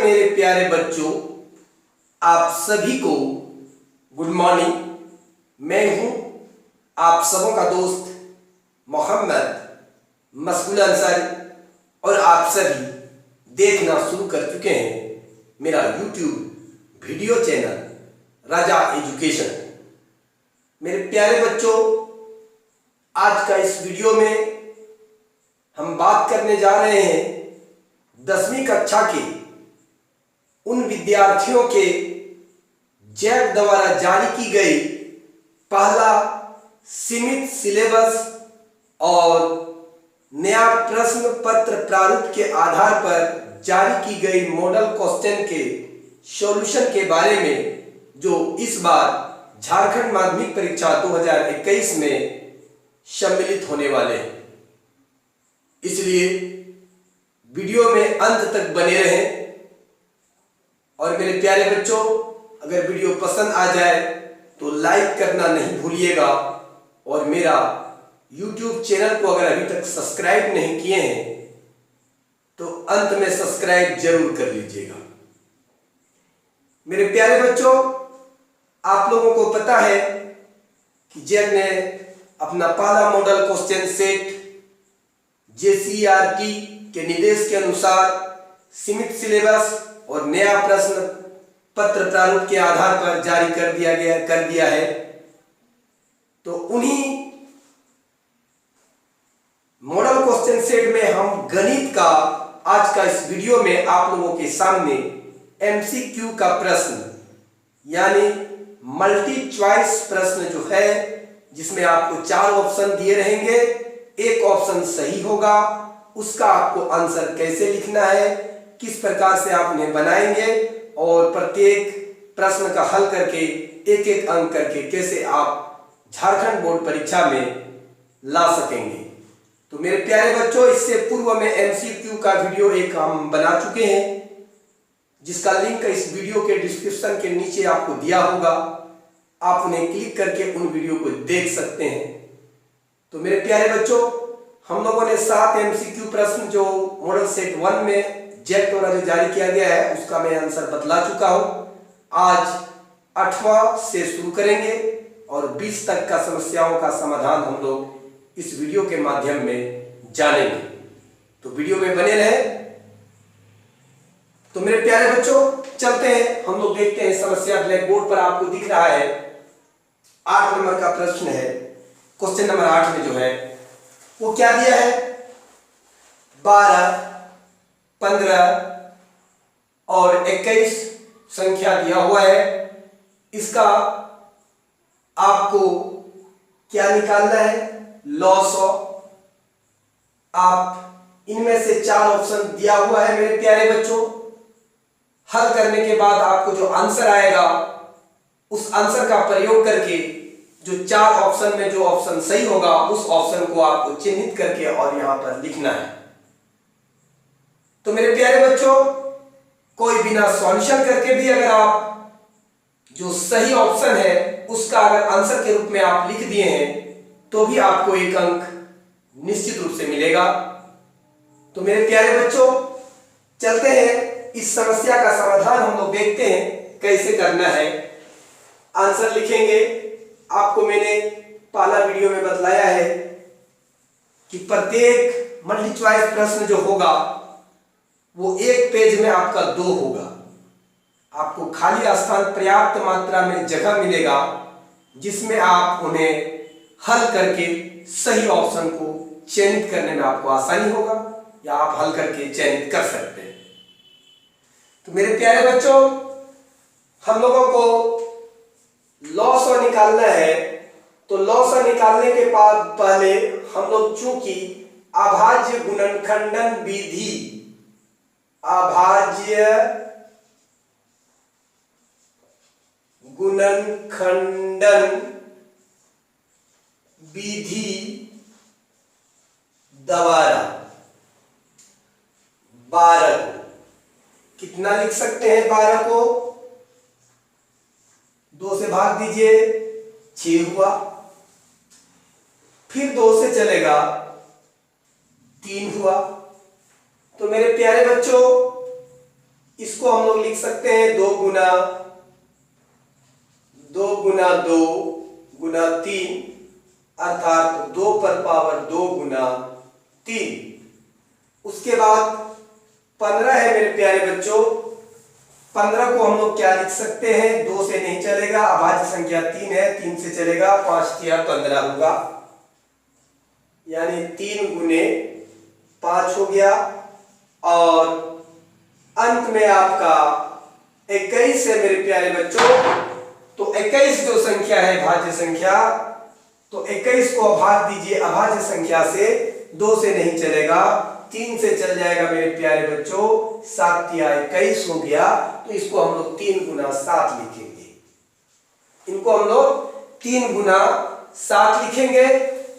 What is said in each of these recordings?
मेरे प्यारे बच्चों, आप सभी को गुड मॉर्निंग। मैं हूं आप सबों का दोस्त मोहम्मद मसऊद अंसारी और आप सभी देखना शुरू कर चुके हैं मेरा यूट्यूब वीडियो चैनल राजा एजुकेशन। मेरे प्यारे बच्चों, आज का इस वीडियो में हम बात करने जा रहे हैं 10वीं कक्षा के उन विद्यार्थियों के जैक द्वारा जारी की गई पहला सीमित सिलेबस और नया प्रश्न पत्र प्रारूप के आधार पर जारी की गई मॉडल क्वेश्चन के सॉल्यूशन के बारे में, जो इस बार झारखंड माध्यमिक परीक्षा 2021 में सम्मिलित होने वाले हैं। इसलिए वीडियो में अंत तक बने रहें। और मेरे प्यारे बच्चों, अगर वीडियो पसंद आ जाए तो लाइक करना नहीं भूलिएगा और मेरा YouTube चैनल को अगर अभी तक सब्सक्राइब नहीं किए हैं तो अंत में सब्सक्राइब जरूर कर लीजिएगा। मेरे प्यारे बच्चों, आप लोगों को पता है कि जैक ने अपना पहला मॉडल क्वेश्चन सेट JCERT के निर्देश के अनुसार सीमित सिलेबस और नया प्रश्न पत्र प्रारूप के आधार पर जारी कर दिया है। तो उन्हीं मॉडल क्वेश्चन सेट में हम गणित का आज का इस वीडियो में आप लोगों के सामने MCQ का प्रश्न यानी मल्टी चॉइस प्रश्न जो है, जिसमें आपको 4 ऑप्शन दिए रहेंगे, एक ऑप्शन सही होगा, उसका आपको आंसर कैसे लिखना है, किस प्रकार से आप उन्हें बनाएंगे और प्रत्येक प्रश्न का हल करके एक एक अंक करके कैसे आप झारखंड बोर्ड परीक्षा में ला सकेंगे। तो मेरे प्यारे बच्चों, इससे पूर्व में MCQ का वीडियो एक हम बना चुके हैं, जिसका लिंक इस वीडियो के डिस्क्रिप्शन के नीचे आपको दिया होगा। आप उन्हें क्लिक करके उन वीडियो को देख सकते हैं। तो मेरे प्यारे बच्चों, हम लोगों ने 7 MCQ प्रश्न जो मॉडल सेट 1 में जैक द्वारा जो जारी किया गया है उसका मैं आंसर बतला चुका हूं। आज 8वां से शुरू करेंगे और 20 तक का समस्याओं का समाधान हम लोग इस वीडियो के माध्यम में जानेंगे। तो वीडियो में बने रहे। तो मेरे प्यारे बच्चों, चलते हैं, हम लोग देखते हैं समस्या। ब्लैक बोर्ड पर आपको दिख रहा है 8 नंबर का प्रश्न है। क्वेश्चन नंबर 8 में जो है वो क्या दिया है, 12, 15 और 21 संख्या दिया हुआ है। इसका आपको क्या निकालना है, लॉस ऑफ। आप इनमें से 4 ऑप्शन दिया हुआ है मेरे प्यारे बच्चों। हल करने के बाद आपको जो आंसर आएगा उस आंसर का प्रयोग करके जो 4 ऑप्शन में जो ऑप्शन सही होगा उस ऑप्शन को आपको चिन्हित करके और यहां पर लिखना है। तो मेरे प्यारे बच्चों, कोई बिना सॉल्यूशन करके भी अगर आप जो सही ऑप्शन है उसका अगर आंसर के रूप में आप लिख दिए हैं तो भी आपको 1 अंक निश्चित रूप से मिलेगा। तो मेरे प्यारे बच्चों, चलते हैं, इस समस्या का समाधान हम लोग देखते हैं कैसे करना है। आंसर लिखेंगे। आपको मैंने पहला वीडियो में बतलाया है कि प्रत्येक मल्टी चॉइस प्रश्न जो होगा वो एक पेज में आपका 2 होगा। आपको खाली स्थान पर्याप्त मात्रा में जगह मिलेगा, जिसमें आप उन्हें हल करके सही ऑप्शन को चयनित करने में आपको आसानी होगा या आप हल करके चयनित कर सकते हैं। तो मेरे प्यारे बच्चों, हम लोगों को लॉस निकालना है। तो लॉस निकालने के बाद पहले हम लोग चूंकि अभाज्य गुणनखंडन विधि, अभाज्य गुणनखंडन विधि द्वारा 12 को कितना लिख सकते हैं, 12 को 2 से भाग दीजिए, 6 हुआ। फिर 2 से चलेगा, 3 हुआ। तो मेरे प्यारे बच्चों, इसको हम लोग लिख सकते हैं 2 गुना 2 गुना 3, अर्थात 2 पर पावर 2 गुना 3। उसके बाद 15 है मेरे प्यारे बच्चों। 15 को हम लोग क्या लिख सकते हैं, 2 से नहीं चलेगा, अभाज्य संख्या 3 है, 3 से चलेगा, 5 तिया 15 होगा, यानी 3 गुने 5 हो गया। और अंत में आपका 21 है मेरे प्यारे बच्चों। तो 21 जो संख्या है भाज्य संख्या, तो 21 को भाग दीजिए अभाज्य संख्या से, 2 से नहीं चलेगा, 3 से चल जाएगा मेरे प्यारे बच्चों, 7 तिया 21 हो गया। तो इसको हम लोग 3 गुना 7 लिखेंगे, इनको हम लोग 3 गुना 7 लिखेंगे।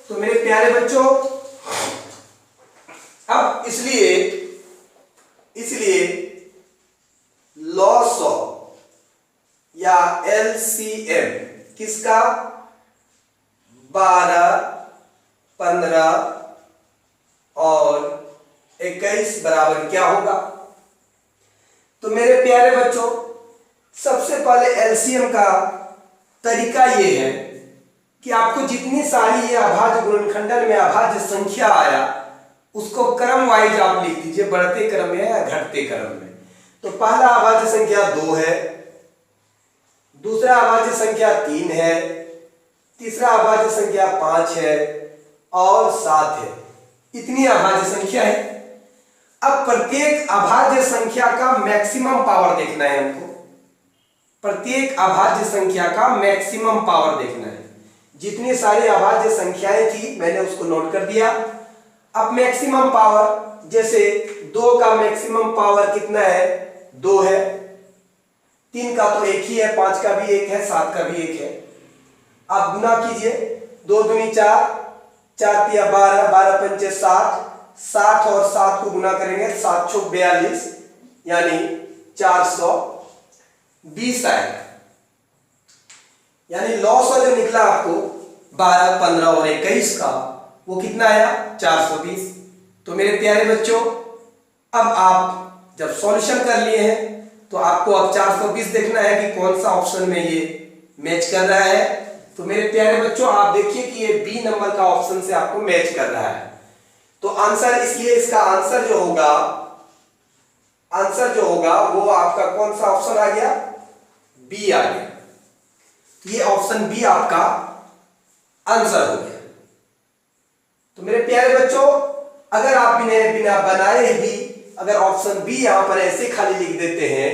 तो मेरे प्यारे बच्चों अब इसलिए लॉस ऑफ या एलसीएम किसका, 12, 15 और 21 बराबर क्या होगा। तो मेरे प्यारे बच्चों सबसे पहले एलसीएम का तरीका ये है कि आपको जितनी सारी ये अभाज्य गुणनखंडन में अभाज्य संख्या आया उसको क्रम वाइज आप लिख दीजिए, बढ़ते क्रम में या घटते क्रम में। तो पहला अभाज्य संख्या 2 है, दूसरा अभाज्य संख्या 3 है, तीसरा अभाज्य संख्या 5 है और 7 है। इतनी अभाज्य संख्या है। अब प्रत्येक अभाज्य संख्या का मैक्सिमम पावर देखना है हमको, प्रत्येक अभाज्य संख्या का मैक्सिमम पावर देखना है। जितनी सारी अभाज्य संख्याएं थी मैंने उसको नोट कर दिया। अब मैक्सिमम पावर, जैसे 2 का मैक्सिमम पावर कितना है, 2 है, 3 का तो 1 ही है, 5 का भी 1 है, 7 का भी 1 है। आप गुना कीजिए, 2 दूनी 4, 4 तिया 12, 12 पंचे 60, 60 और 7 को गुना करेंगे, 7 चौक 42, यानी 420 आएगा। यानी लॉस जो निकला आपको 12, 15 और 21 का, वो कितना आया, 420। तो मेरे प्यारे बच्चों अब आप जब सॉल्यूशन कर लिए हैं तो आपको अब 420 देखना है कि कौन सा ऑप्शन में ये मैच कर रहा है। तो मेरे प्यारे बच्चों आप देखिए कि ये बी नंबर का ऑप्शन से आपको मैच कर रहा है। तो आंसर, इसलिए इसका आंसर जो होगा वो आपका कौन सा ऑप्शन आ गया, बी आ गया। ये ऑप्शन बी आपका आंसर हो गया। तो मेरे प्यारे बच्चों अगर आप बिना बनाए भी अगर ऑप्शन बी यहां पर ऐसे खाली लिख देते हैं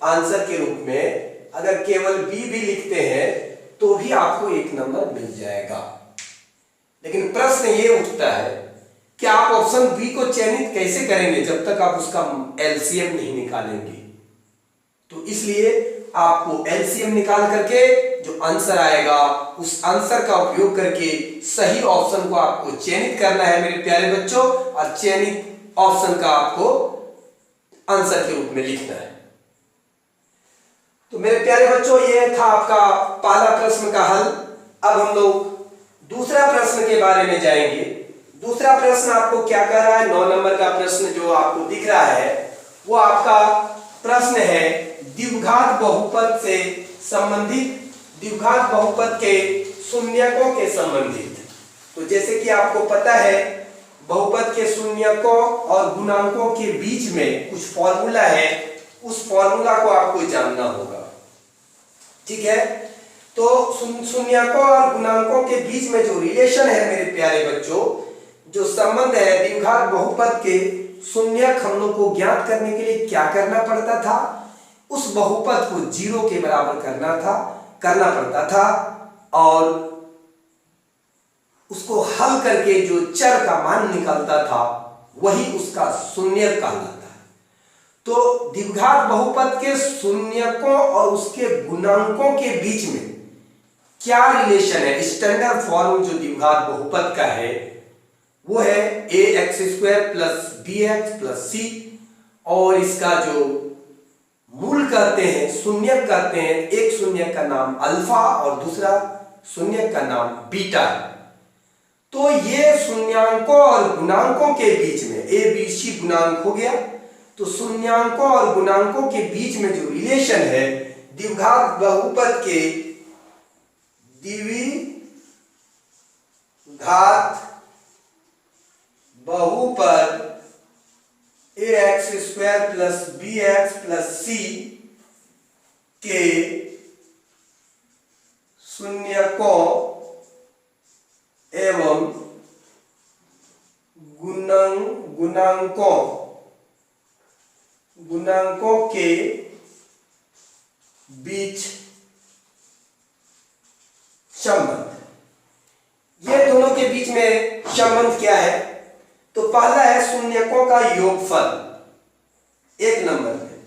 आंसर के रूप में, अगर केवल बी भी लिखते हैं तो भी आपको 1 नंबर मिल जाएगा। लेकिन प्रश्न ये उठता है कि आप ऑप्शन बी को चयनित कैसे करेंगे जब तक आप उसका एलसीएम नहीं निकालेंगे। तो इसलिए आपको एलसीएम निकाल करके जो आंसर आएगा उस आंसर का उपयोग करके सही ऑप्शन को आपको चयनित करना है मेरे प्यारे बच्चों, और चयनित ऑप्शन का आपको आंसर के रूप में लिखना है। तो मेरे प्यारे बच्चों ये था आपका पहला प्रश्न का हल। अब हम लोग दूसरा प्रश्न के बारे में जाएंगे। दूसरा प्रश्न आपको क्या कर रहा है, 9 नंबर का प्रश्न जो आपको दिख रहा है वो आपका प्रश्न है द्विघात बहुपद से संबंधित, द्विघात बहुपद के शून्यकों के संबंधित। तो जैसे कि आपको पता है बहुपद के शून्यकों और गुणांकों के बीच में कुछ फॉर्मूला है, उस फॉर्मूला को आपको जानना होगा, ठीक है। तो शून्यकों और गुणांकों के बीच में जो रिलेशन है मेरे प्यारे बच्चों, जो संबंध है द्विघात बहुपद के शून्यक हम लोग को ज्ञात करने के लिए क्या करना पड़ता था, उस बहुपद को 0 के बराबर करना पड़ता था और उसको हल करके जो चर का मान निकलता था वही उसका शून्यक कहलाता है। तो द्विघात बहुपद के शून्यकों और उसके गुणांकों के बीच में क्या रिलेशन है, स्टैंडर्ड फॉर्म जो द्विघात बहुपद का है वो है ax² + bx + c, और इसका जो मूल कहते हैं, शून्यक कहते हैं, एक शून्यक का नाम अल्फा और दूसरा शून्यक का नाम बीटा है। तो ये शून्यांकों और गुणांकों के बीच में a b c गुणांक हो गया, तो शून्यांकों और गुणांकों के बीच में जो रिलेशन है द्विघात बहुपद के द्विघात बहुपद ax² plus bx plus c के शून्यकों एवं गुणांकों के बीच संबंध। ये दोनों के बीच में संबंध क्या है? तो पहला है शून्यकों का योगफल। एक नंबर में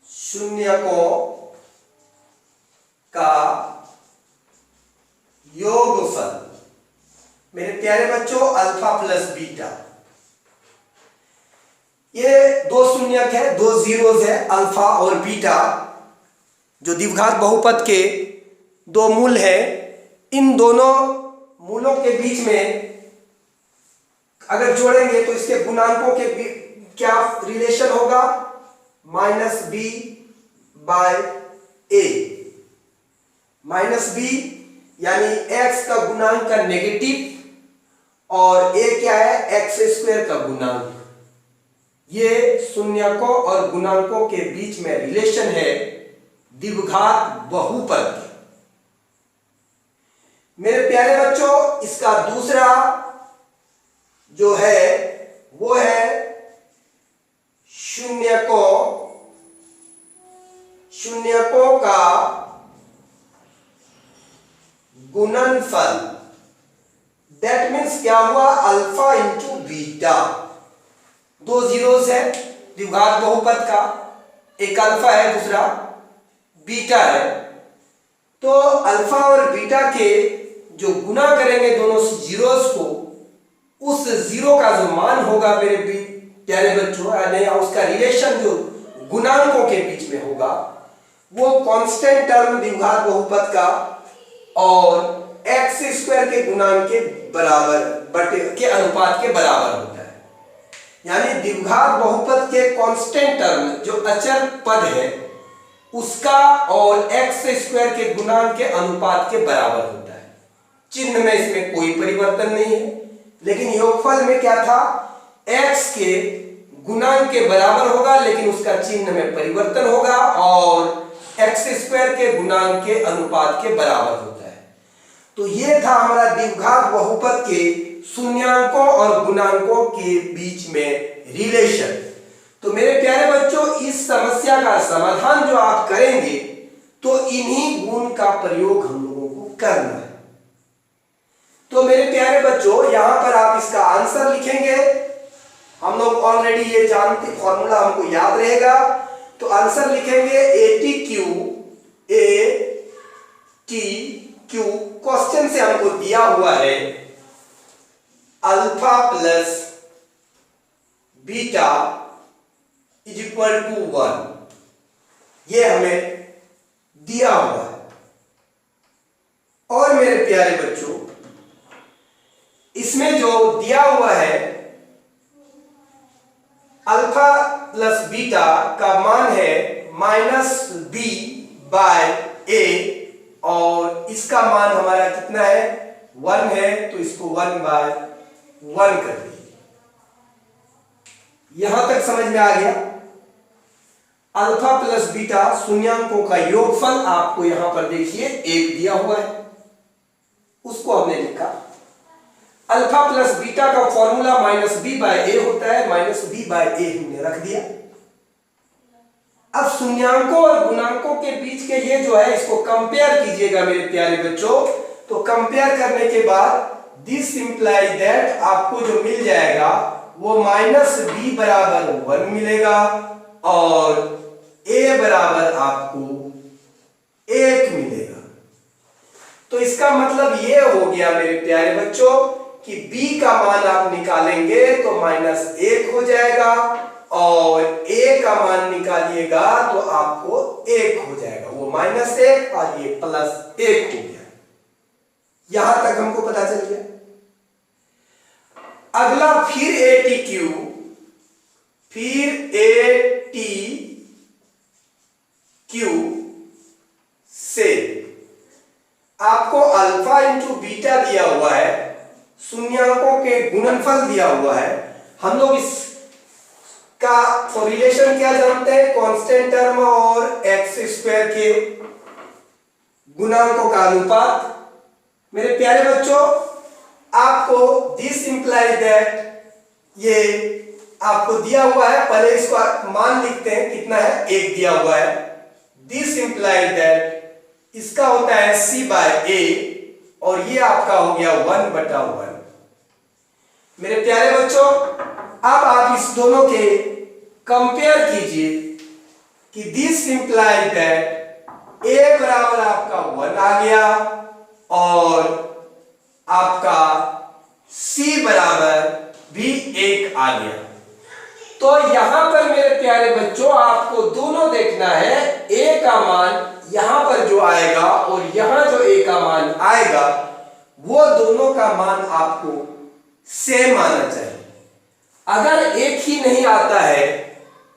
शून्यकों का योगफल। मेरे प्यारे बच्चों, अल्फा प्लस बीटा, ये दो शून्यक है, दो जीरोज है, अल्फा और बीटा, जो द्विघात बहुपद के दो मूल है। इन दोनों मूलों के बीच में अगर जोड़ेंगे तो इसके गुणांकों के क्या रिलेशन होगा? -b by a। -b यानी x का गुणांक का नेगेटिव और a क्या है? x² का गुणांक। ये शून्यकों और गुणांकों के बीच में रिलेशन है द्विघात बहुपद। मेरे प्यारे बच्चों, इसका दूसरा जो है वो है शून्यकों का गुणनफल। दैट मीन्स क्या हुआ? Alpha into beta. दो जीरोस है द्विघात बहुपद का, एक अल्फा है, दूसरा बीटा है। तो अल्फा और बीटा के जो गुना करेंगे दोनों जीरोस को, उस जीरो का जो मान होगा मेरे प्यारे बच्चों, यानी उसका रिलेशन जो गुणांकों के बीच में होगा, वो कांस्टेंट टर्म द्विघात बहुपद का और x² के गुणांक के बराबर के अनुपात के बराबर होता है। यानी द्विघात बहुपद के कांस्टेंट टर्म जो अचर पद है उसका और x² के गुणांक के अनुपात के बराबर होता है। चिन्ह में इसमें कोई परिवर्तन नहीं है, लेकिन योगफल में क्या था? x के गुणांक के बराबर होगा, लेकिन उसका चिन्ह में परिवर्तन होगा और x² के गुणांक के अनुपात के बराबर होता है। तो ये था हमारा द्विघात बहुपद के शून्यांकों और गुणांकों के बीच में रिलेशन। तो मेरे प्यारे बच्चों, इस समस्या का समाधान जो आप करेंगे तो इन्हीं गुण का प्रयोग हम लोगों को करना है। तो मेरे प्यारे बच्चों, यहां पर आप इसका आंसर लिखेंगे। हम लोग ऑलरेडी ये जानते, फॉर्मूला हमको याद रहेगा। तो आंसर लिखेंगे ATQ। क्वेश्चन से हमको दिया हुआ है alpha plus beta is equal to 1। ये हमें दिया हुआ है। और मेरे प्यारे बच्चों, इसमें जो दिया हुआ है अल्फा प्लस बीटा का मान है -b बाय a, और इसका मान हमारा कितना है? 1 है। तो इसको 1/1 कर दीजिए। यहां तक समझ में आ गया? अल्फा प्लस बीटा शून्यांकों का योगफल आपको यहां पर देखिए 1 दिया हुआ है, उसको हमने लिखा। अल्फा प्लस बीटा का फॉर्मूला -b बाय a होता है, -b बाय a हमने रख दिया। अब शून्यांकों और गुणांकों के बीच के ये जो है, इसको कंपेयर कीजिएगा मेरे प्यारे बच्चों। तो कंपेयर करने के बाद दिस इंप्लाइज दैट आपको जो मिल जाएगा वो -b बराबर 1 मिलेगा और a बराबर आपको 1 मिलेगा। तो इसका मतलब ये हो गया मेरे प्यारे बच्चों कि b का मान आप निकालेंगे तो -1 हो जाएगा और a का मान निकालिएगा तो आपको 1 हो जाएगा। वो -1 और ये +1 हो गया। यहां तक हमको पता चल गया। अगला फिर ATQ, फिर ए टी क्यू से आपको अल्फा इंटू बीटा दिया हुआ है, शून्यांकों के गुणनफल दिया हुआ है। हम लोग इसका रिलेशन क्या जानते हैं, कांस्टेंट टर्म और एक्स स्क्वायर के गुणांकों का अनुपात। मेरे प्यारे बच्चों, आपको दिस इंप्लाइज दैट, ये आपको दिया हुआ है, पहले इसका मान लिखते हैं, कितना है, 1 दिया हुआ है। दिस इंप्लाइज दैट इसका होता है c बाय ए, और ये आपका हो गया 1/1। मेरे प्यारे बच्चों, अब आप इस दोनों के कंपेयर कीजिए कि दिस इंप्लाइज दैट a बराबर आपका 1 आ गया और आपका c बराबर भी 1 आ गया। तो यहां पर मेरे प्यारे बच्चों आपको दोनों देखना है, a का मान यहां पर जो आएगा और यहां जो a का मान आएगा, वो दोनों का मान आपको सेम आना चाहिए। अगर एक ही नहीं आता है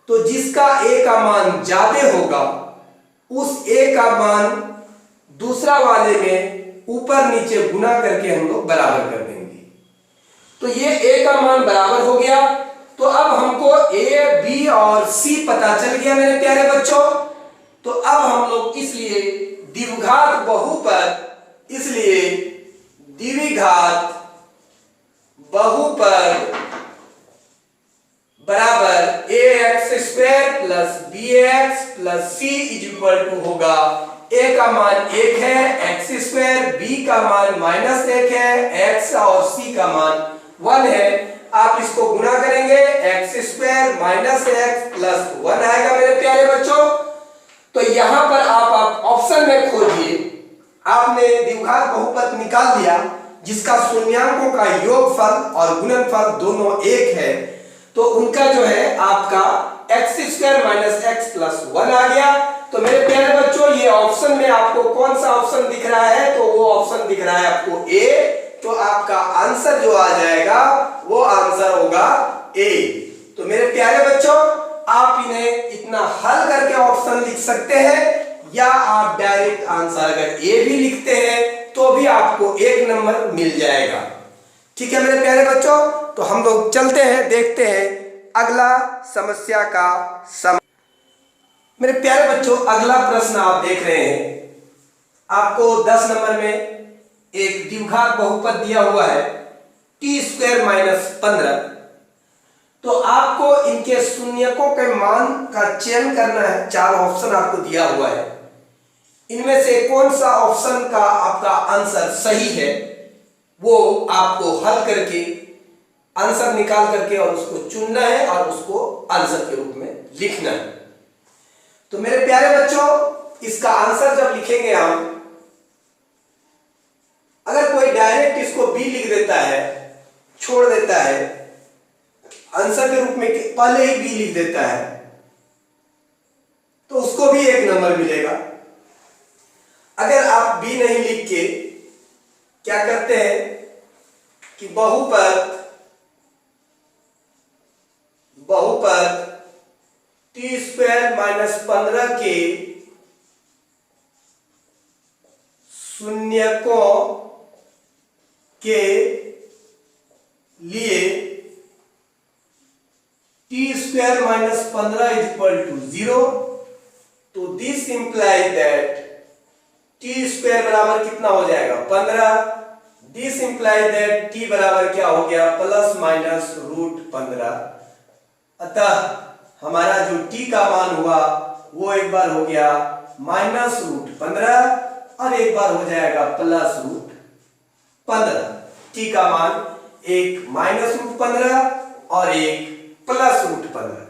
तो जिसका a का मान ज्यादा होगा उस a का मान दूसरा वाले में ऊपर नीचे गुना करके हम लोग बराबर कर देंगे। तो ये a का मान बराबर हो गया। तो अब हमको a, b और c पता चल गया मेरे प्यारे बच्चों। तो अब हम लोग इसलिए द्विघात बहुपद, इसलिए द्विघात बहुपद बराबर ax² plus bx plus c is होगा, a का मान 1 है, x², b का मान -1 है, x और c का मान 1 है। आप इसको गुना करेंगे, x² - x प्लस 1 आएगा मेरे प्यारे बच्चों। तो यहां पर आप ऑप्शन में खोजिए, आपने द्विघात बहुपद निकाल दिया जिसका शून्यांकों का योगफल और गुणनफल दोनों 1 है, तो उनका जो है आपका x² - x प्लस 1 आ गया। तो मेरे प्यारे बच्चों, ये ऑप्शन में आपको कौन सा ऑप्शन दिख रहा है, तो वो ऑप्शन दिख रहा है आपको ए। तो आपका आंसर जो आ जाएगा वो आंसर होगा ए। तो मेरे प्यारे बच्चों, आप इन्हें इतना हल करके ऑप्शन लिख सकते हैं, या आप डायरेक्ट आंसर अगर ए भी लिखते हैं तो भी आपको 1 नंबर मिल जाएगा। ठीक है मेरे प्यारे बच्चों, तो हम लोग चलते हैं, देखते हैं अगला समस्या का मेरे प्यारे बच्चों, अगला प्रश्न आप देख रहे हैं, आपको 10 नंबर में एक द्विघात बहुपद दिया हुआ है t² - 15। तो आपको इनके शून्यकों के मान का चयन करना है। 4 ऑप्शन आपको दिया हुआ है, इनमें से कौन सा ऑप्शन का आपका आंसर सही है वो आपको हल करके आंसर निकाल करके और उसको चुनना है और उसको आंसर के रूप में लिखना है। तो मेरे प्यारे बच्चों, इसका आंसर जब लिखेंगे हम, अगर कोई डायरेक्ट इसको बी लिख देता है, छोड़ देता है, आंसर के रूप में पहले ही बी लिख देता है, तो उसको भी 1 नंबर मिलेगा। अगर आप बी नहीं लिख के क्या करते हैं कि बहुपद t² - 15 के शून्यकों के लिए t² - 15 = 0, तो दिस इंप्लाइज दैट t² बराबर कितना हो जाएगा, 15। दिस इंप्लाइज दैट t बराबर क्या हो गया, ±√15। अतः हमारा जो t का मान हुआ वो एक बार हो गया -√15 और एक बार हो जाएगा +√15। t का मान एक -√15 और एक +√15।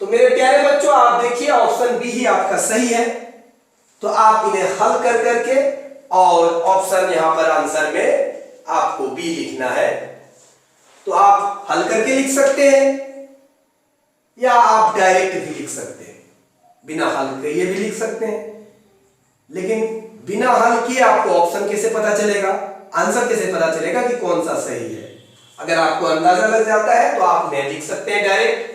तो मेरे प्यारे बच्चों, आप देखिए ऑप्शन बी ही आपका सही है। तो आप इन्हें हल कर करके और ऑप्शन यहां पर आंसर में आपको बी लिखना है। तो आप हल करके लिख सकते हैं या आप डायरेक्ट भी लिख सकते हैं, बिना हल किए भी लिख सकते हैं। लेकिन बिना हल किए आपको ऑप्शन कैसे पता चलेगा, आंसर कैसे पता चलेगा कि कौन सा सही है। अगर आपको अंदाजा लग जाता है तो आप उन्हें लिख सकते हैं डायरेक्ट,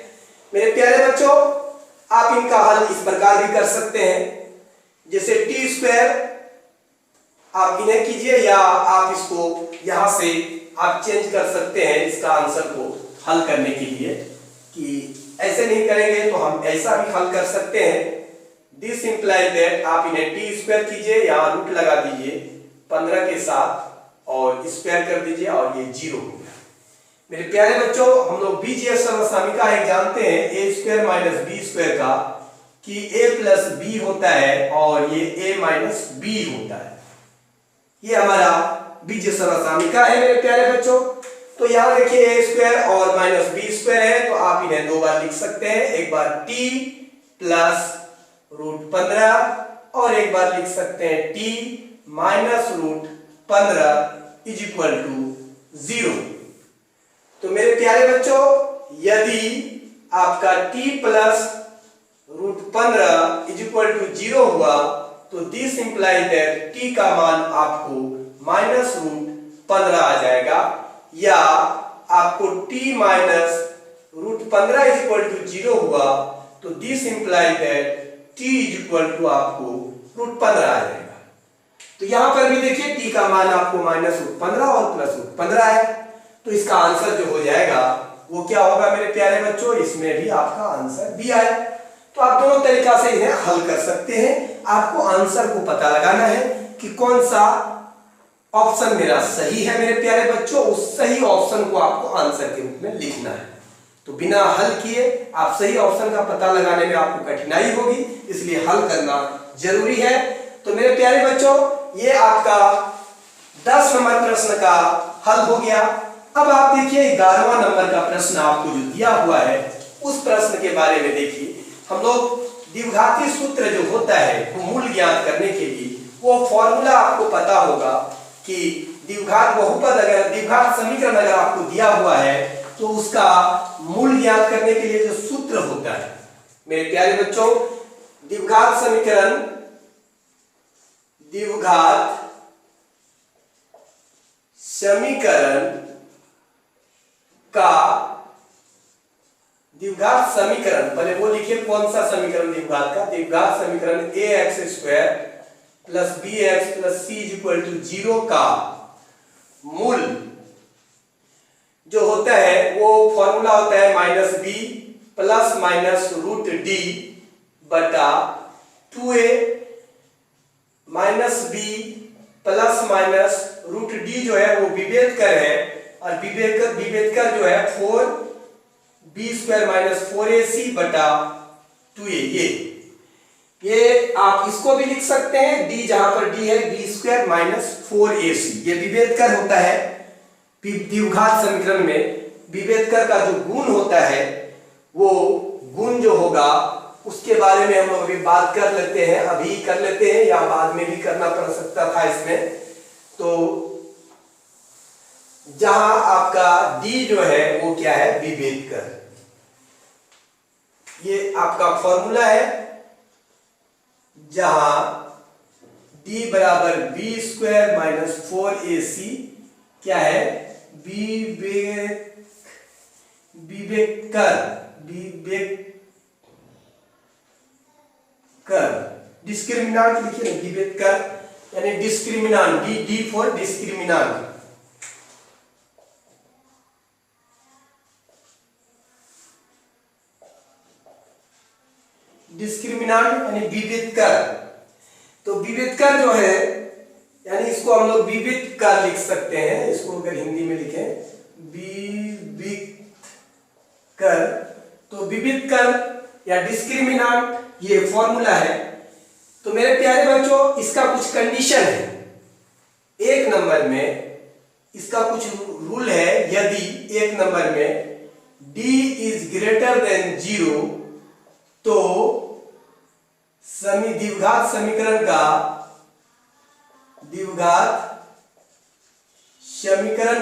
मेरे प्यारे बच्चों, आप इनका हल इस प्रकार भी कर सकते हैं, जैसे टी स्क्वायर आप इन्हें कीजिए या आप इसको यहां से आप चेंज कर सकते हैं इसका आंसर को हल करने के लिए, कि ऐसे नहीं करेंगे तो हम ऐसा भी हल कर सकते हैं। दिस इंप्लाइज दैट आप इन्हें टी स्क्वायर कीजिए, यहाँ रूट लगा दीजिए 15 के साथ और स्क्वायर कर दीजिए और ये 0 हो गया। मेरे प्यारे बच्चों, हम लोग बीजीएस समसामयिका एक जानते हैं ए स्क्वायर माइनस बी स्क्वायर का, कि a प्लस बी होता है और ये a माइनस बी होता है। ये हमारा बीजीय समसामयिका है मेरे प्यारे बच्चों। तो यहाँ देखिए a स्क्वायर और माइनस बी स्क्वायर है, तो आप इन्हें दो बार लिख सकते हैं, एक बार t प्लस रूट 15 और एक बार लिख सकते हैं t minus root 15 is equal to 0। तो मेरे प्यारे बच्चों, यदि आपका t plus root 15 is equal to 0 हुआ तो दिस इंप्लाइज दैट t का मान आपको माइनस रूट 15 आ जाएगा, या आपको t minus root 15 is equal to 0 हुआ तो this implies that t is equal to आपको रूट 15 आ जाएगा। तो यहां पर भी देखिए t का मान आपको माइनस रूट 15 और प्लस रूट 15 है, तो इसका आंसर जो हो जाएगा वो क्या होगा मेरे प्यारे बच्चों, इसमें भी आपका आंसर भी आए। तो आप दोनों तरीका से इन्हें हल कर सकते हैं। आपको आंसर को पता लगाना है कि कौन सा ऑप्शन मेरा सही है मेरे प्यारे बच्चों, उस सही ऑप्शन को आपको आंसर के रूप में लिखना है। तो बिना हल किए आप सही ऑप्शन का पता लगाने में आपको कठिनाई होगी, इसलिए हल करना जरूरी है। तो मेरे प्यारे बच्चों, ये आपका 10 नंबर प्रश्न का हल हो गया। अब आप देखिए 11वां नंबर का प्रश्न आपको जो दिया हुआ है उस प्रश्न के बारे में देखिए। हम लोग द्विघाती सूत्र जो होता है वो मूल ज्ञात करने के लिए वो फॉर्मूला आपको पता होगा कि द्विघात बहुपद अगर द्विघात समीकरण अगर आपको दिया हुआ है तो उसका मूल ज्ञात करने के लिए जो सूत्र होता है मेरे प्यारे बच्चों, द्विघात समीकरण पहले वो लिखिए कौन सा समीकरण द्विघात का, द्विघात समीकरण ax square plus bx plus c is equal to 0 का मूल जो होता है वो फॉर्मूला होता है minus b plus minus root d बटा 2a minus b plus minus root d जो है वो विभेदकर है, और विभेदकर जो है 4b स्क्वायर माइनस 4ac बटा 2a। ये आप इसको भी लिख सकते हैं, d जहां पर d है b स्क्वायर माइनस 4ac, ये विभेदकर होता है। द्विघात समीकरण में विभेदकर का जो गुण होता है वो गुण जो होगा उसके बारे में हम लोग अभी बात कर लेते हैं, अभी कर लेते हैं या बाद में भी करना पड़ सकता था इसमें। तो जहां आपका d जो है वो क्या है, विभेदकर, ये आपका फॉर्मूला है जहां d बराबर b स्क्वायर माइनस 4ac क्या है, डिस्क्रिमिनांट लिखिए ना, विभेदकर यानी डिस्क्रिमिनांट, डी फॉर डिस्क्रिमिनांट। डिस्क्रिमिनांट यानी विभेदकर। तो विभेदकर जो है यानी इसको हम लोग विभेदकर लिख सकते हैं, इसको अगर हिंदी में लिखें विभेदकर, तो विभेदकर या डिस्क्रिमिनांट ये फॉर्मूला है। तो मेरे प्यारे बच्चों, इसका कुछ कंडीशन है, एक नंबर में इसका कुछ रूल है। यदि एक नंबर में d इज ग्रेटर देन 0 तो द्विघात समीकरण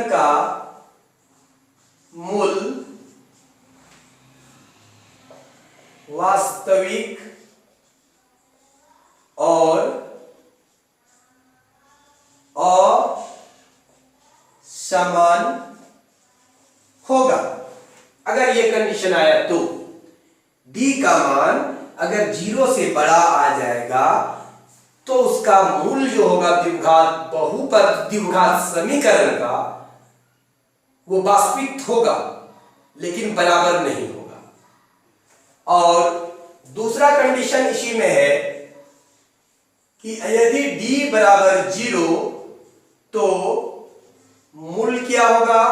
का मूल वास्तविक और असमान होगा। अगर ये कंडीशन आया तो डी का मान अगर 0 से बड़ा आ जाएगा तो उसका मूल जो होगा द्विघात बहुपद द्विघात समीकरण का वो वास्तविक होगा लेकिन बराबर नहीं होगा। और दूसरा कंडीशन इसी में है कि यदि d बराबर 0 तो मूल क्या होगा,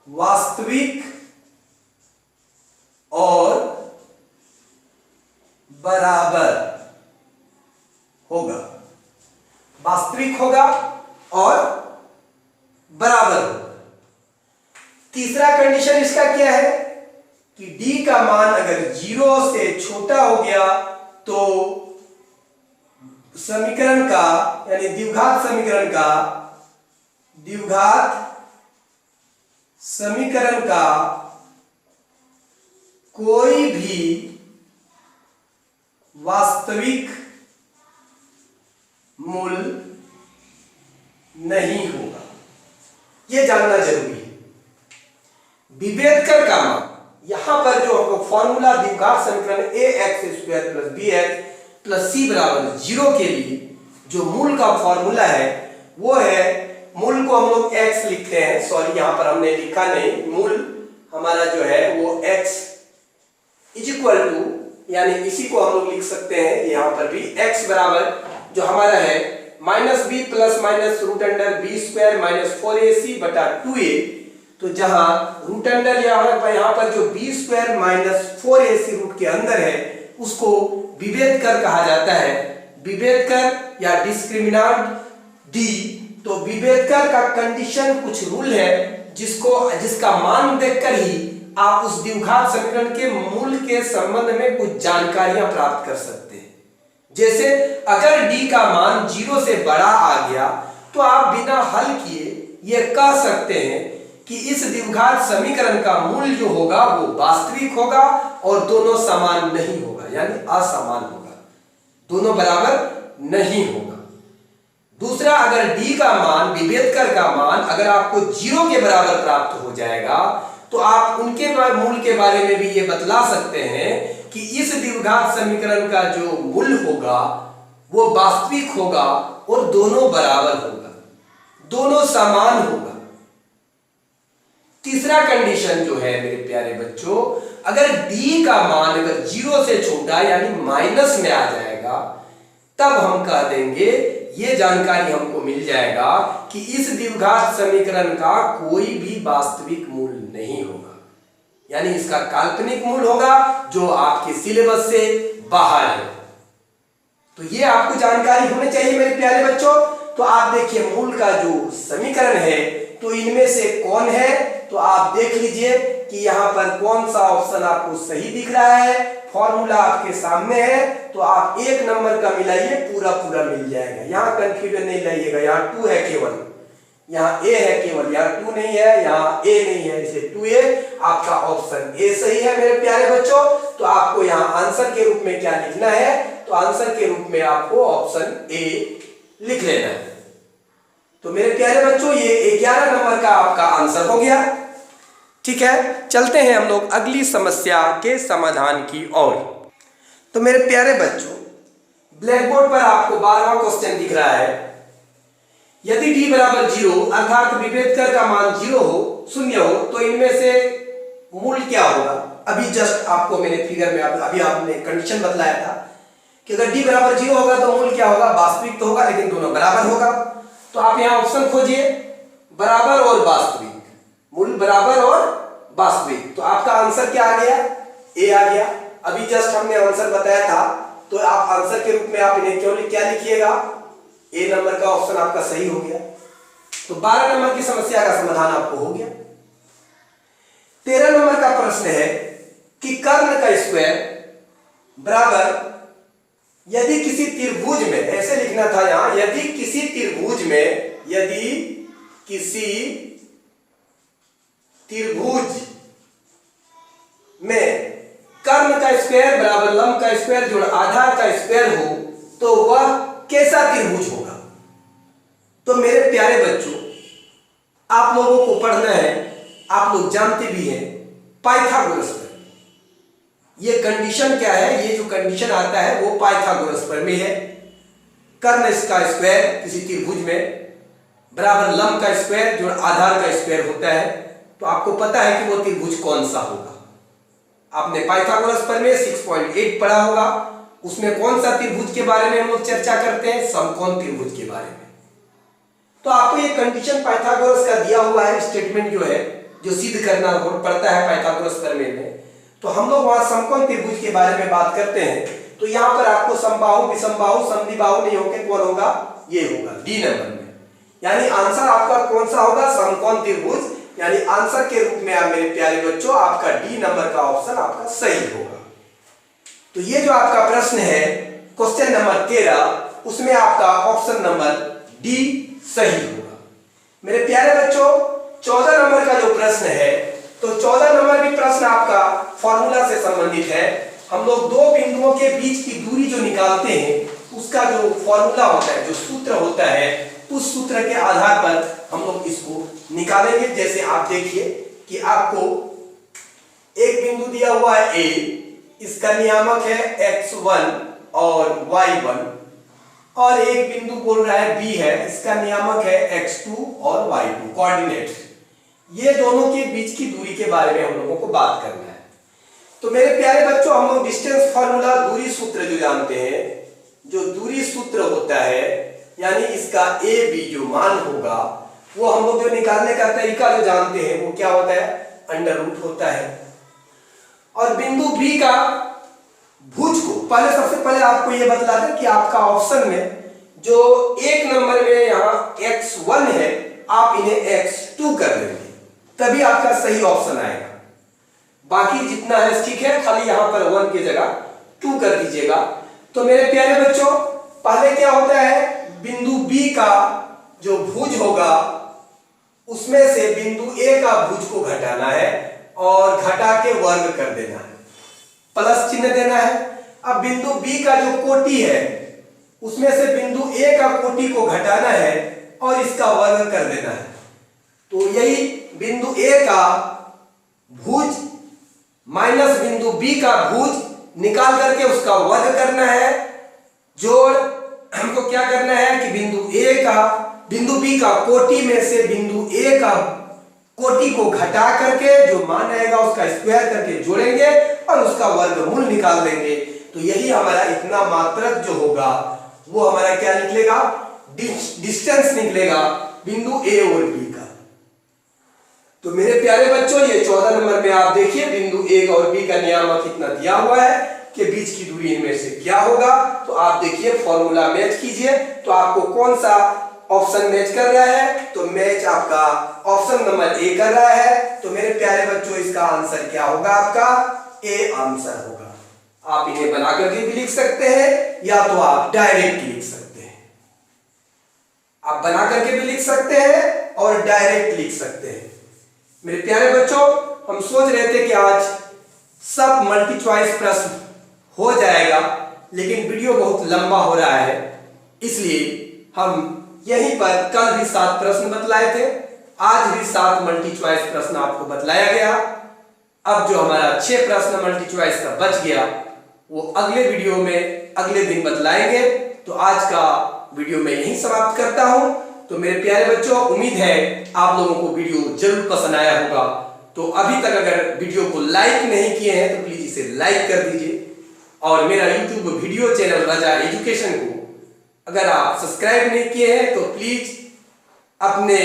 वास्तविक और बराबर होगा, वास्तविक होगा और बराबर होगा। तीसरा कंडीशन इसका क्या है कि d का मान अगर 0 से छोटा हो गया तो समीकरण का यानी द्विघात समीकरण का कोई भी वास्तविक मूल नहीं होगा। यह जानना जरूरी है। विभेदकर का मान, यहां पर जो फॉर्मूला द्विघात समीकरण ax² + bx + c बराबर 0 के लिए जो मूल का फॉर्मूला है वो है, मूल को हम लोग x लिखते हैं, सॉरी यहां पर हमने लिखा नहीं, मूल हमारा जो है वो x = यानी इसी को हम लोग लिख सकते हैं यहां पर भी, x बराबर जो हमारा है -b + -√b² - 4ac/2a। तो जहां रूट अंडर यहां पर जो b² - 4ac रूट के अंदर है उसको विभेदकर कहा जाता है, विभेदकर या डिस्क्रिमिनांट d। तो विभेदकर का कंडीशन कुछ रूल है जिसका मान देखकर ही आप उस द्विघात समीकरण के मूल के संबंध में कुछ जानकारियां प्राप्त कर सकते हैं। जैसे अगर d का मान 0 से बड़ा आ गया तो आप बिना हल किए यह कह सकते हैं कि इस द्विघात समीकरण का मूल जो होगा वो वास्तविक होगा और दोनों समान नहीं होगा, यानी असमान होगा, दोनों बराबर नहीं होगा। दूसरा, अगर d का मान, विभेदकर का मान अगर आपको 0 के बराबर प्राप्त हो जाएगा तो आप उनके मूल के बारे में भी ये बतला सकते हैं कि इस द्विघात समीकरण का जो मूल होगा वो वास्तविक होगा और दोनों बराबर होगा, दोनों समान होगा। तीसरा कंडीशन जो है मेरे प्यारे बच्चों, अगर d का मान अगर 0 से छोटा यानी माइनस में आ जाएगा तब हम कह देंगे, ये जानकारी हमको मिल जाएगा कि इस द्विघात समीकरण का कोई भी वास्तविक मूल नहीं होगा, यानी इसका काल्पनिक मूल होगा जो आपके सिलेबस से बाहर है। तो ये आपको जानकारी होनी चाहिए मेरे प्यारे बच्चों। तो आप देखिए मूल का जो समीकरण है तो इनमें से कौन है, तो आप देख लीजिए कि यहाँ पर कौन सा ऑप्शन आपको सही दिख रहा है। फॉर्मूला आपके सामने है तो आप 1 नंबर का मिलाइए, पूरा पूरा मिल जाएगा, यहाँ कंफ्यूजन नहीं लाइएगा। यहाँ 2 है केवल, यहाँ a है केवल, यहाँ 2 नहीं है, यहाँ a नहीं है, इसे 2a आपका ऑप्शन a सही है मेरे प्यारे बच्चों। तो आपको यहाँ आंसर के रूप में क्या लिखना है, तो आंसर के रूप में आपको ऑप्शन a लिख लेना है। तो मेरे प्यारे बच्चों ये 11 नंबर का आपका आंसर हो गया। ठीक है, चलते हैं हम लोग अगली समस्या के समाधान की ओर। तो मेरे प्यारे बच्चों, ब्लैक बोर्ड पर आपको 12वां क्वेश्चन दिख रहा है। यदि d बराबर 0 अर्थात विभेदकर का मान 0 हो, 0 हो, तो इनमें से मूल क्या होगा। अभी जस्ट आपको मैंने फिगर में अभी आपने कंडीशन बतलाया था कि अगर d बराबर 0 होगा तो मूल क्या होगा, वास्तविक तो होगा लेकिन दोनों बराबर होगा। तो आप यहाँ ऑप्शन खोजिए, बराबर और वास्तविक, मूल बराबर और वास्तविक। तो आपका आंसर क्या आ गया, ए आ गया। अभी जस्ट हमने आंसर बताया था, तो आप आंसर के रूप में आप इन्हें क्या लिखिएगा, ए नंबर का ऑप्शन आपका सही हो गया। तो 12 नंबर की समस्या का समाधान आपको हो गया। 13 नंबर का प्रश्न है कि कर्ण का स्क्वायर बराबर, यदि किसी त्रिभुज में, ऐसे लिखना था यहां, यदि किसी त्रिभुज में कर्ण का स्क्वायर बराबर लंब का स्क्वायर जोड़ आधार का स्क्वायर हो तो वह कैसा त्रिभुज होगा। तो मेरे प्यारे बच्चों, आप लोगों को पढ़ना है, आप लोग जानते भी हैं पाइथागोरस ये कंडीशन क्या है, ये जो कंडीशन आता है वो पाइथागोरस प्रमेय है। कर्ण का स्क्वायर किसी त्रिभुज में बराबर लंब का स्क्वायर जो आधार का स्क्वायर होता है। तो आपको पता है कि वो त्रिभुज कौन सा होगा। आपने पाइथागोरस प्रमेय 6.8 पढ़ा होगा, उसमें कौन सा त्रिभुज के बारे में हम लोग चर्चा करते हैं, समकोण त्रिभुज के बारे में। तो आपको ये कंडीशन पाइथागोरस का दिया हुआ है, स्टेटमेंट जो है जो सिद्ध करना पड़ता है पाइथागोरस प्रमेय में। तो हम लोग वहां समकोण त्रिभुज के बारे में बात करते हैं। तो यहां पर आपको समबाहु विषमबाहु समद्विबाहु नहीं होकर कौन होगा, ये होगा डी नंबर में। यानी आंसर आपका कौन सा होगा, समकोण त्रिभुज। यानी आंसर के रूप में आप मेरे प्यारे बच्चों आपका डी नंबर का ऑप्शन आपका सही होगा। तो ये जो आपका प्रश्न है क्वेश्चन नंबर 13, उसमें आपका ऑप्शन नंबर डी सही होगा। मेरे प्यारे बच्चों 14 नंबर का जो प्रश्न है, तो 14 नंबर भी प्रश्न आपका फॉर्मूला से संबंधित है। हम लोग दो बिंदुओं के बीच की दूरी जो निकालते हैं उसका जो फॉर्मूला होता है, जो सूत्र होता है, उस सूत्र के आधार पर हम लोग इसको निकालेंगे। जैसे आप देखिए कि आपको एक बिंदु दिया हुआ है ए, इसका नियामक है x1 और y1, और एक बिंदु बोल रहा है बी है, इसका नियामक है x2 और y2, कोऑर्डिनेट। ये दोनों के बीच की दूरी के बारे में हम लोगों को बात करना है। तो मेरे प्यारे बच्चों हम लोग डिस्टेंस फॉर्मूला, दूरी सूत्र जो जानते हैं, जो दूरी सूत्र होता है, यानी इसका ए बी जो मान होगा वो हम लोग जो निकालने का तरीका जो जानते हैं वो क्या होता है, अंडर रूट होता है। और बिंदु बी का भुज को पहले, सबसे पहले आपको ये बतला दें कि आपका ऑप्शन में जो एक नंबर में यहाँ x1 है, आप इन्हें x2 कर देंगे, तभी आपका सही ऑप्शन आएगा। बाकी जितना है ठीक है, खाली यहां पर 1 की जगह 2 कर दीजिएगा। तो मेरे प्यारे बच्चों पहले क्या होता है, बिंदु बी का जो भुज होगा उसमें से बिंदु ए का भुज को घटाना है और घटा के वर्ग कर देना है, प्लस चिन्ह देना है। अब बिंदु बी का जो कोटि है उसमें से बिंदु ए का कोटि को घटाना है और इसका वर्ग कर देना है। तो यही बिंदु ए का भुज माइनस बिंदु बी का भुज निकाल करके उसका वर्ग करना है, जोड़ हमको क्या करना है कि बिंदु बी का कोटि में से बिंदु ए का कोटि को घटा करके जो मान आएगा उसका स्क्वायर करके जोड़ेंगे और उसका वर्गमूल निकाल देंगे। तो यही हमारा इतना मात्रक जो होगा वो हमारा क्या निकलेगा, डिस्टेंस निकलेगा बिंदु ए और बी का। तो मेरे प्यारे बच्चों ये 14 नंबर में आप देखिए बिंदु ए और बी का नियामक इतना दिया हुआ है कि बीच की दूरी इनमें से क्या होगा। तो आप देखिए फॉर्मूला मैच कीजिए, तो आपको कौन सा ऑप्शन मैच कर रहा है, तो मैच आपका ऑप्शन नंबर ए कर रहा है। तो मेरे प्यारे बच्चों इसका आंसर क्या होगा, आपका ए आंसर होगा। आप इन्हें बना करके भी लिख सकते हैं या तो आप डायरेक्ट लिख सकते हैं। आप बना करके भी लिख सकते हैं और डायरेक्ट लिख सकते हैं। मेरे प्यारे बच्चों हम सोच रहे थे कि आज सब मल्टी चॉइस प्रश्न हो जाएगा, लेकिन वीडियो बहुत लंबा हो रहा है, इसलिए हम यहीं पर कल भी 7 प्रश्न बतलाए थे, आज भी 7 मल्टी चॉइस प्रश्न आपको बतलाया गया। अब जो हमारा 6 प्रश्न मल्टी चॉइस का बच गया वो अगले वीडियो में अगले दिन बतलाएंगे। तो आज का वीडियो मैं यहीं समाप्त करता हूं। तो मेरे प्यारे बच्चों उम्मीद है आप लोगों को वीडियो जरूर पसंद आया होगा। तो अभी तक अगर वीडियो को लाइक नहीं किए हैं तो प्लीज इसे लाइक कर दीजिए, और मेरा यूट्यूब वीडियो चैनल रजा एजुकेशन को अगर आप सब्सक्राइब नहीं किए हैं तो प्लीज अपने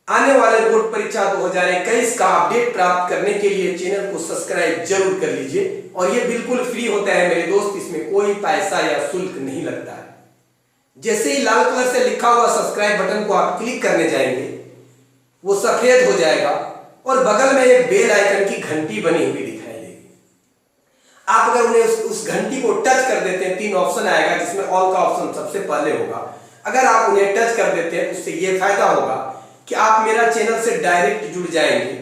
आने वाले बोर्ड परीक्षा 2021 का अपडेट प्राप्त करने के लिए चैनल को सब्सक्राइब जरूर कर लीजिए। और ये बिल्कुल फ्री होता है मेरे दोस्त, इसमें कोई पैसा या शुल्क नहीं लगता है। जैसे ही लाल कलर से लिखा हुआ सब्सक्राइब बटन को आप क्लिक करने जाएंगे वो सफेद हो जाएगा और बगल में एक बेल आइकन की घंटी बनी हुई दिखाई देगी। आप अगर उन्हें उस घंटी को टच कर देते हैं, 3 ऑप्शन आएगा जिसमें ऑल का ऑप्शन सबसे पहले होगा। अगर आप उन्हें टच कर देते हैं उससे ये फायदा होगा कि आप मेरा चैनल से डायरेक्ट जुड़ जाएंगे,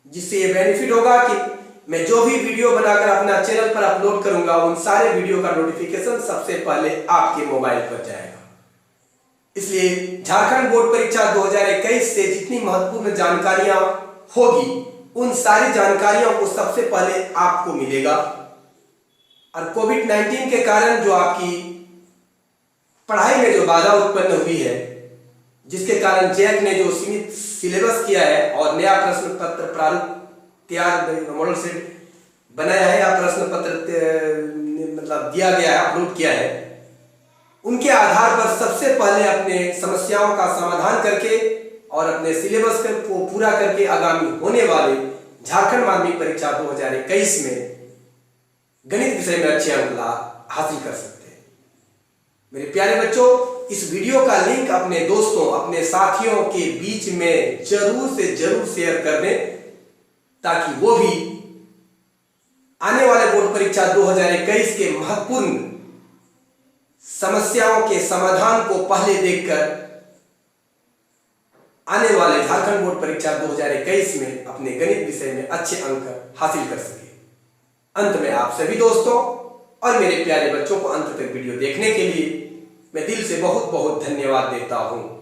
जिससे ये बेनिफिट होगा कि मैं जो भी वीडियो बनाकर अपना चैनल पर अपलोड करूंगा उन सारे वीडियो का नोटिफिकेशन सबसे पहले आपके मोबाइल पर जाएगा। इसलिए झारखंड बोर्ड परीक्षा 2021 से जितनी महत्वपूर्ण जानकारियां होगी उन सारी जानकारियों को सबसे पहले आपको मिलेगा। और कोविड-19 के कारण जो आपकी पढ़ाई में जो बाधा उत्पन्न हुई है, जिसके कारण जैक ने जो सीमित सिलेबस किया है और नया प्रश्न पत्र प्रारूप तैयार मॉडल सेट बनाया है या प्रश्न पत्र मतलब दिया गया है, अपलोड किया है, उनके आधार पर सबसे पहले अपने समस्याओं का समाधान करके और अपने सिलेबस को पूरा करके आगामी होने वाले झारखंड माध्यमिक परीक्षा 2021 में गणित विषय में अच्छे अंक हासिल कर सकते हैं। मेरे प्यारे बच्चों, इस वीडियो का लिंक अपने दोस्तों, अपने साथियों के बीच में जरूर से जरूर शेयर कर दें, ताकि वो भी आने वाले बोर्ड परीक्षा 2021 के महत्वपूर्ण समस्याओं के समाधान को पहले देखकर आने वाले झारखंड बोर्ड परीक्षा 2021 में अपने गणित विषय में अच्छे अंक हासिल कर सके। अंत में आप सभी दोस्तों और मेरे प्यारे बच्चों को अंत तक वीडियो देखने के लिए मैं दिल से बहुत बहुत धन्यवाद देता हूं।